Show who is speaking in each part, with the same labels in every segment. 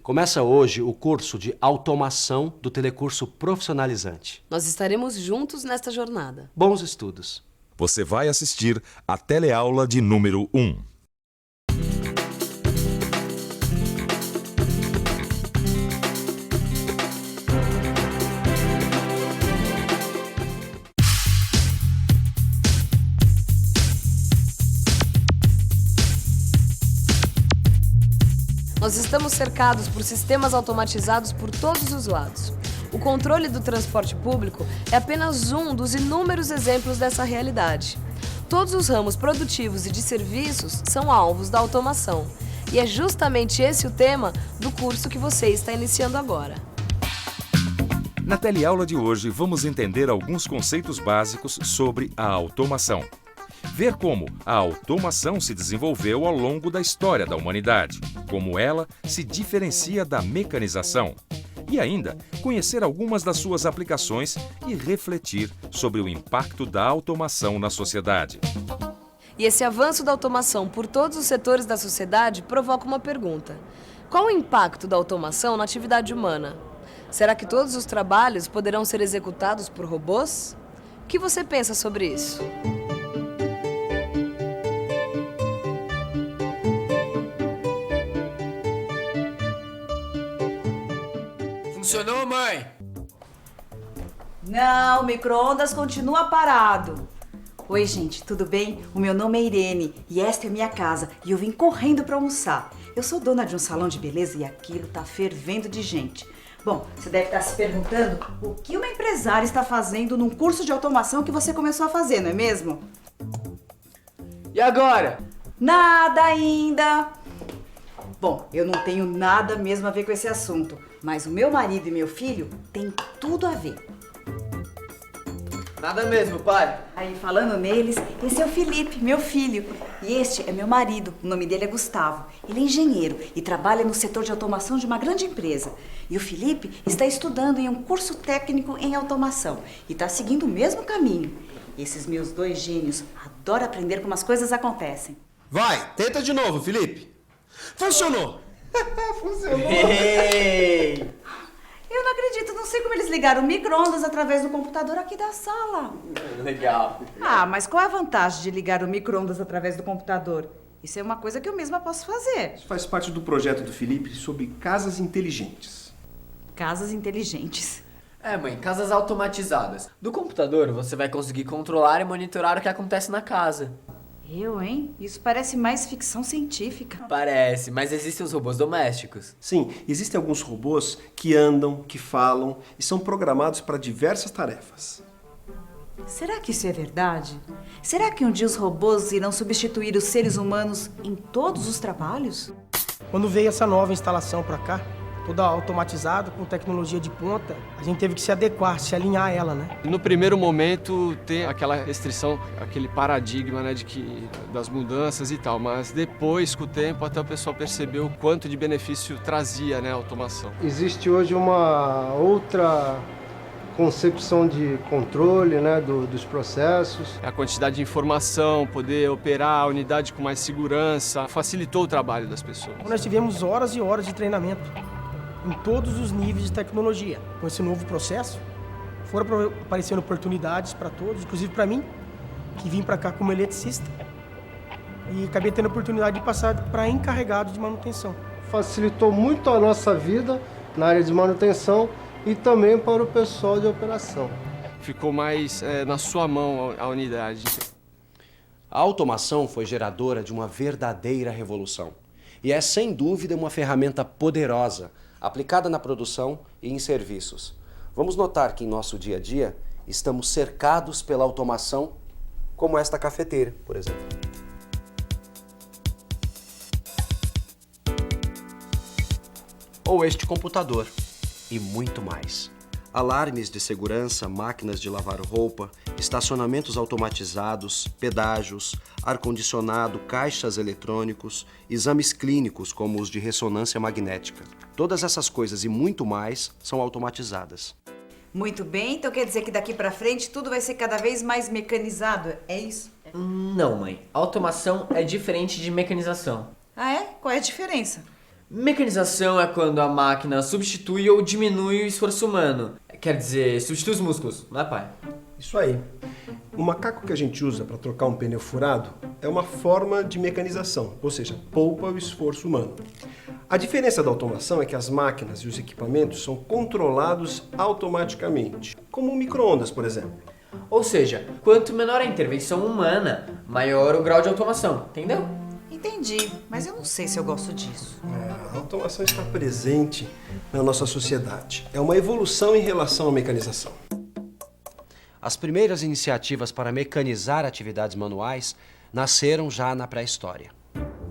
Speaker 1: Começa hoje o curso de automação do telecurso profissionalizante.
Speaker 2: Nós estaremos juntos nesta jornada.
Speaker 1: Bons estudos.
Speaker 3: Você vai assistir a teleaula de número 1.
Speaker 2: Nós estamos cercados por sistemas automatizados por todos os lados. O controle do transporte público é apenas um dos inúmeros exemplos dessa realidade. Todos os ramos produtivos e de serviços são alvos da automação. E é justamente esse o tema do curso que você está iniciando agora.
Speaker 3: Na teleaula de hoje, vamos entender alguns conceitos básicos sobre a automação. Ver como a automação se desenvolveu ao longo da história da humanidade, como ela se diferencia da mecanização. E ainda, conhecer algumas das suas aplicações e refletir sobre o impacto da automação na sociedade.
Speaker 2: E esse avanço da automação por todos os setores da sociedade provoca uma pergunta. Qual o impacto da automação na atividade humana? Será que todos os trabalhos poderão ser executados por robôs? O que você pensa sobre isso?
Speaker 4: Funcionou, mãe?
Speaker 5: Não, o micro-ondas continua parado. Oi, gente, tudo bem? O meu nome é Irene e esta é minha casa e eu vim correndo para almoçar. Eu sou dona de um salão de beleza e aquilo tá fervendo de gente. Bom, você deve estar se perguntando o que uma empresária está fazendo num curso de automação que você começou a fazer, não é mesmo?
Speaker 4: E agora?
Speaker 5: Nada ainda. Bom, eu não tenho nada mesmo a ver com esse assunto, mas o meu marido e meu filho têm tudo a ver.
Speaker 4: Nada mesmo, pai.
Speaker 5: Aí, falando neles, esse é o Felipe, meu filho. E este é meu marido, o nome dele é Gustavo. Ele é engenheiro e trabalha no setor de automação de uma grande empresa. E o Felipe está estudando em um curso técnico em automação e está seguindo o mesmo caminho. Esses meus dois gênios adoram aprender como as coisas acontecem.
Speaker 6: Vai, tenta de novo, Felipe. Funcionou!
Speaker 4: Funcionou!
Speaker 5: Eu não acredito, não sei como eles ligaram o micro-ondas através do computador aqui da sala.
Speaker 4: Legal.
Speaker 5: Ah, mas qual é a vantagem de ligar o micro-ondas através do computador? Isso é uma coisa que eu mesma posso fazer.
Speaker 6: Isso faz parte do projeto do Felipe sobre casas inteligentes.
Speaker 5: Casas inteligentes.
Speaker 4: É, mãe, casas automatizadas. Do computador, você vai conseguir controlar e monitorar o que acontece na casa.
Speaker 5: Eu, hein? Isso parece mais ficção científica.
Speaker 4: Parece, mas existem os robôs domésticos.
Speaker 6: Sim, existem alguns robôs que andam, que falam e são programados para diversas tarefas.
Speaker 5: Será que isso é verdade? Será que um dia os robôs irão substituir os seres humanos em todos os trabalhos?
Speaker 7: Quando veio essa nova instalação para cá, toda automatizada, com tecnologia de ponta, a gente teve que se adequar, se alinhar a ela, né?
Speaker 8: No primeiro momento tem aquela restrição, aquele paradigma, né, das mudanças e tal, mas depois, com o tempo, até o pessoal percebeu o quanto de benefício trazia, né, a automação.
Speaker 9: Existe hoje uma outra concepção de controle, né, dos processos.
Speaker 8: A quantidade de informação, poder operar a unidade com mais segurança, facilitou o trabalho das pessoas.
Speaker 7: Nós tivemos horas e horas de treinamento em todos os níveis de tecnologia. Com esse novo processo, foram aparecendo oportunidades para todos, inclusive para mim, que vim para cá como eletricista. E acabei tendo a oportunidade de passar para encarregado de manutenção.
Speaker 9: Facilitou muito a nossa vida na área de manutenção e também para o pessoal de operação.
Speaker 8: Ficou mais na sua mão a unidade.
Speaker 1: A automação foi geradora de uma verdadeira revolução. E é, sem dúvida, uma ferramenta poderosa, aplicada na produção e em serviços. Vamos notar que em nosso dia a dia estamos cercados pela automação, como esta cafeteira, por exemplo. Ou este computador, e muito mais. Alarmes de segurança, máquinas de lavar roupa, estacionamentos automatizados, pedágios, ar-condicionado, caixas eletrônicos, exames clínicos como os de ressonância magnética. Todas essas coisas e muito mais são automatizadas.
Speaker 5: Muito bem, então quer dizer que daqui pra frente tudo vai ser cada vez mais mecanizado, é isso?
Speaker 4: Não, mãe. Automação é diferente de mecanização.
Speaker 5: Ah, é? Qual é a diferença?
Speaker 4: Mecanização é quando a máquina substitui ou diminui o esforço humano. Quer dizer, substitui os músculos, não é, pai?
Speaker 6: Isso aí. O macaco que a gente usa para trocar um pneu furado é uma forma de mecanização, ou seja, poupa o esforço humano. A diferença da automação é que as máquinas e os equipamentos são controlados automaticamente, como um micro-ondas, por exemplo.
Speaker 4: Ou seja, quanto menor a intervenção humana, maior o grau de automação, entendeu?
Speaker 5: Entendi, mas eu não sei se eu gosto disso.
Speaker 6: A automação está presente na nossa sociedade. É uma evolução em relação à mecanização.
Speaker 1: As primeiras iniciativas para mecanizar atividades manuais nasceram já na pré-história.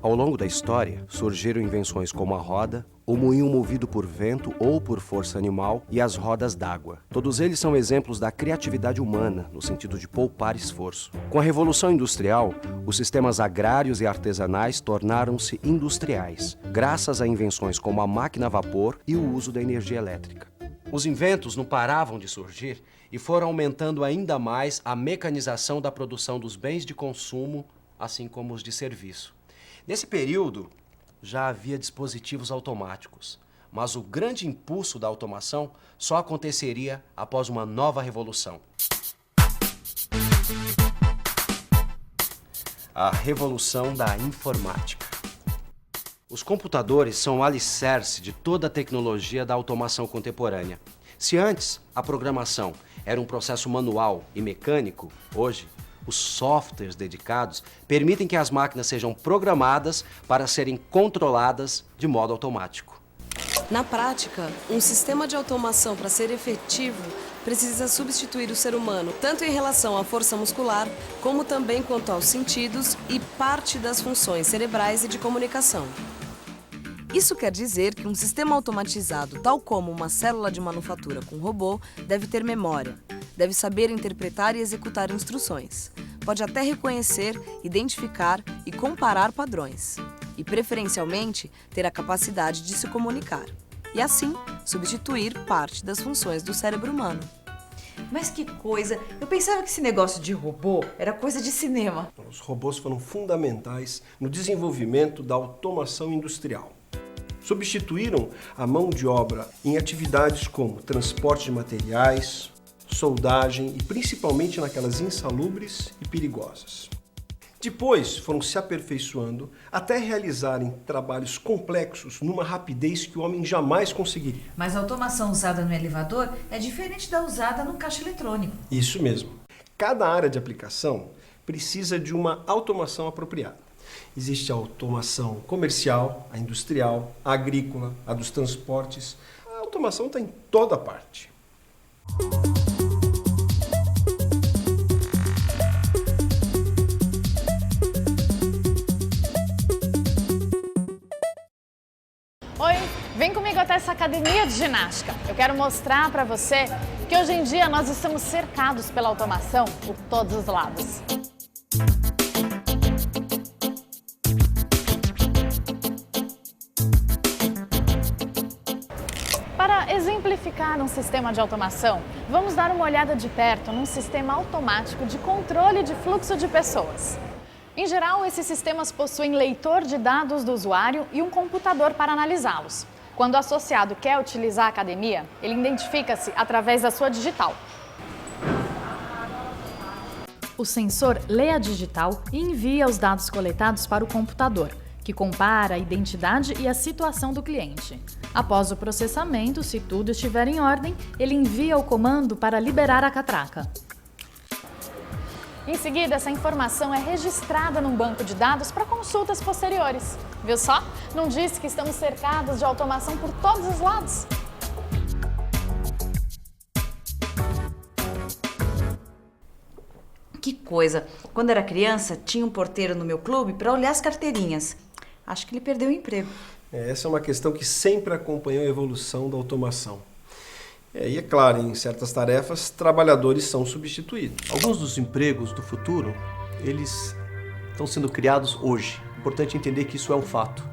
Speaker 1: Ao longo da história, surgiram invenções como a roda, o moinho movido por vento ou por força animal e as rodas d'água. Todos eles são exemplos da criatividade humana, no sentido de poupar esforço. Com a Revolução Industrial, os sistemas agrários e artesanais tornaram-se industriais, graças a invenções como a máquina a vapor e o uso da energia elétrica. Os inventos não paravam de surgir e foram aumentando ainda mais a mecanização da produção dos bens de consumo, assim como os de serviço. Nesse período, já havia dispositivos automáticos, mas o grande impulso da automação só aconteceria após uma nova revolução. A revolução da informática. Os computadores são o alicerce de toda a tecnologia da automação contemporânea. Se antes a programação era um processo manual e mecânico, hoje os softwares dedicados permitem que as máquinas sejam programadas para serem controladas de modo automático.
Speaker 2: Na prática, um sistema de automação, para ser efetivo, precisa substituir o ser humano, tanto em relação à força muscular, como também quanto aos sentidos e parte das funções cerebrais e de comunicação. Isso quer dizer que um sistema automatizado, tal como uma célula de manufatura com robô, deve ter memória, deve saber interpretar e executar instruções, pode até reconhecer, identificar e comparar padrões, e preferencialmente ter a capacidade de se comunicar, e assim substituir parte das funções do cérebro humano.
Speaker 5: Mas que coisa! Eu pensava que esse negócio de robô era coisa de cinema.
Speaker 6: Os robôs foram fundamentais no desenvolvimento da automação industrial. Substituíram a mão de obra em atividades como transporte de materiais, soldagem e principalmente naquelas insalubres e perigosas. Depois foram se aperfeiçoando até realizarem trabalhos complexos numa rapidez que o homem jamais conseguiria.
Speaker 5: Mas a automação usada no elevador é diferente da usada no caixa eletrônico.
Speaker 6: Isso mesmo. Cada área de aplicação precisa de uma automação apropriada. Existe a automação comercial, a industrial, a agrícola, a dos transportes. A automação está em toda parte.
Speaker 10: Oi, vem comigo até essa academia de ginástica. Eu quero mostrar para você que hoje em dia nós estamos cercados pela automação por todos os lados. Para exemplificar um sistema de automação, vamos dar uma olhada de perto num sistema automático de controle de fluxo de pessoas. Em geral, esses sistemas possuem leitor de dados do usuário e um computador para analisá-los. Quando o associado quer utilizar a academia, ele identifica-se através da sua digital. O sensor lê a digital e envia os dados coletados para o computador, que compara a identidade e a situação do cliente. Após o processamento, se tudo estiver em ordem, ele envia o comando para liberar a catraca. Em seguida, essa informação é registrada num banco de dados para consultas posteriores. Viu só? Não disse que estamos cercados de automação por todos os lados?
Speaker 5: Que coisa! Quando era criança, tinha um porteiro no meu clube para olhar as carteirinhas. Acho que ele perdeu o emprego.
Speaker 6: Essa é uma questão que sempre acompanhou a evolução da automação. E é claro, em certas tarefas, trabalhadores são substituídos.
Speaker 11: Alguns dos empregos do futuro, eles estão sendo criados hoje. Importante entender que isso é um fato.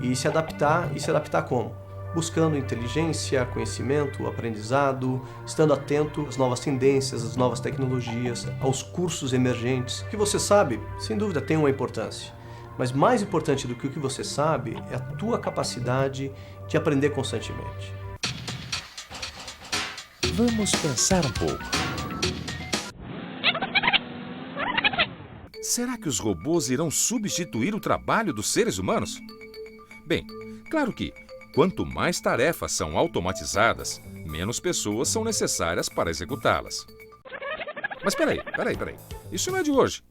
Speaker 11: E se adaptar como? Buscando inteligência, conhecimento, aprendizado, estando atento às novas tendências, às novas tecnologias, aos cursos emergentes, que você sabe, sem dúvida, tem uma importância. Mas mais importante do que o que você sabe é a tua capacidade de aprender constantemente.
Speaker 3: Vamos pensar um pouco. Será que os robôs irão substituir o trabalho dos seres humanos? Bem, claro que, quanto mais tarefas são automatizadas, menos pessoas são necessárias para executá-las. Mas peraí. Isso não é de hoje.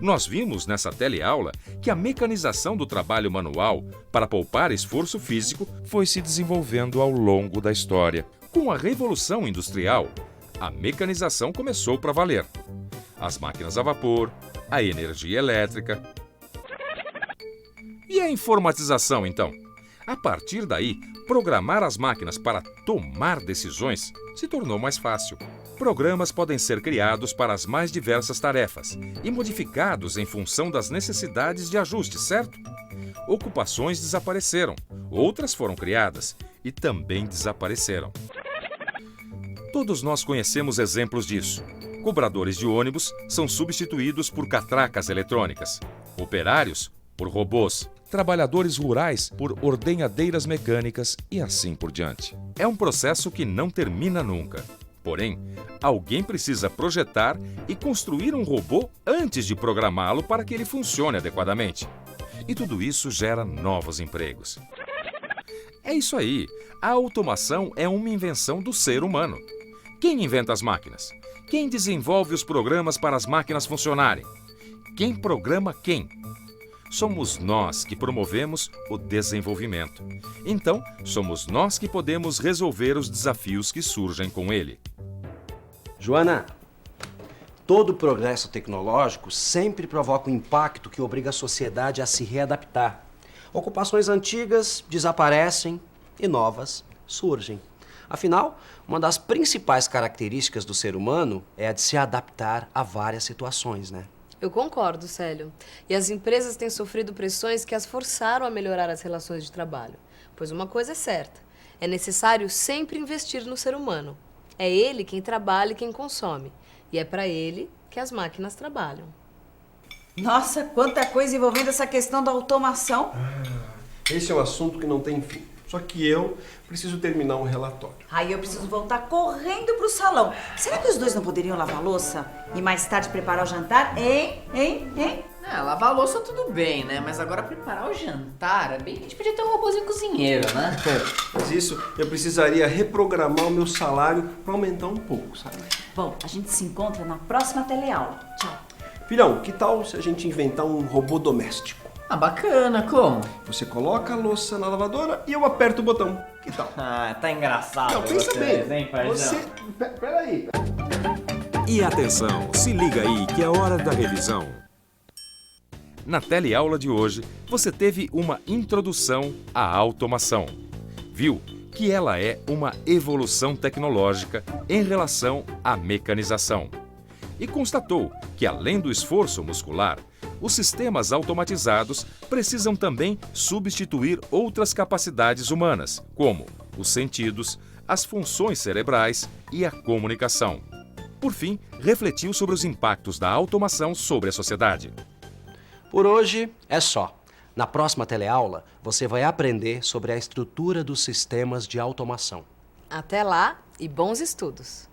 Speaker 3: Nós vimos nessa teleaula que a mecanização do trabalho manual para poupar esforço físico foi se desenvolvendo ao longo da história. Com a Revolução Industrial, a mecanização começou para valer. As máquinas a vapor, a energia elétrica. E a informatização, então? A partir daí, programar as máquinas para tomar decisões se tornou mais fácil. Programas podem ser criados para as mais diversas tarefas e modificados em função das necessidades de ajuste, certo? Ocupações desapareceram, outras foram criadas e também desapareceram. Todos nós conhecemos exemplos disso. Cobradores de ônibus são substituídos por catracas eletrônicas, operários por robôs, trabalhadores rurais por ordenhadeiras mecânicas e assim por diante. É um processo que não termina nunca. Porém, alguém precisa projetar e construir um robô antes de programá-lo para que ele funcione adequadamente. E tudo isso gera novos empregos. É isso aí. A automação é uma invenção do ser humano. Quem inventa as máquinas? Quem desenvolve os programas para as máquinas funcionarem? Quem programa quem? Somos nós que promovemos o desenvolvimento. Então, somos nós que podemos resolver os desafios que surgem com ele.
Speaker 1: Joana, todo progresso tecnológico sempre provoca um impacto que obriga a sociedade a se readaptar. Ocupações antigas desaparecem e novas surgem. Afinal, uma das principais características do ser humano é a de se adaptar a várias situações, né?
Speaker 2: Eu concordo, Célio. E as empresas têm sofrido pressões que as forçaram a melhorar as relações de trabalho. Pois uma coisa é certa, é necessário sempre investir no ser humano. É ele quem trabalha e quem consome. E é para ele que as máquinas trabalham.
Speaker 5: Nossa, quanta coisa envolvendo essa questão da automação.
Speaker 6: Esse é um assunto que não tem fim. Só que eu preciso terminar um relatório.
Speaker 5: Aí eu preciso voltar correndo pro salão. Será que os dois não poderiam lavar a louça? E mais tarde preparar o jantar? Hein?
Speaker 4: Lavar a louça tudo bem, né? Mas agora preparar o jantar, bem que a gente podia ter um robôzinho cozinheiro, né?
Speaker 6: Mas isso eu precisaria reprogramar o meu salário para aumentar um pouco, sabe?
Speaker 5: Bom, a gente se encontra na próxima teleaula. Tchau.
Speaker 6: Filhão, que tal se a gente inventar um robô doméstico?
Speaker 4: Ah, bacana, como?
Speaker 6: Você coloca a louça na lavadora e eu aperto o botão. Que tal?
Speaker 4: Ah, tá engraçado.
Speaker 6: Não, pensa bem.
Speaker 4: Hein, paizão?
Speaker 6: Peraí.
Speaker 3: E atenção, se liga aí que é hora da revisão. Na teleaula de hoje, você teve uma introdução à automação. Viu que ela é uma evolução tecnológica em relação à mecanização. E constatou que, além do esforço muscular, os sistemas automatizados precisam também substituir outras capacidades humanas, como os sentidos, as funções cerebrais e a comunicação. Por fim, refletiu sobre os impactos da automação sobre a sociedade.
Speaker 1: Por hoje é só. Na próxima teleaula, você vai aprender sobre a estrutura dos sistemas de automação.
Speaker 2: Até lá e bons estudos!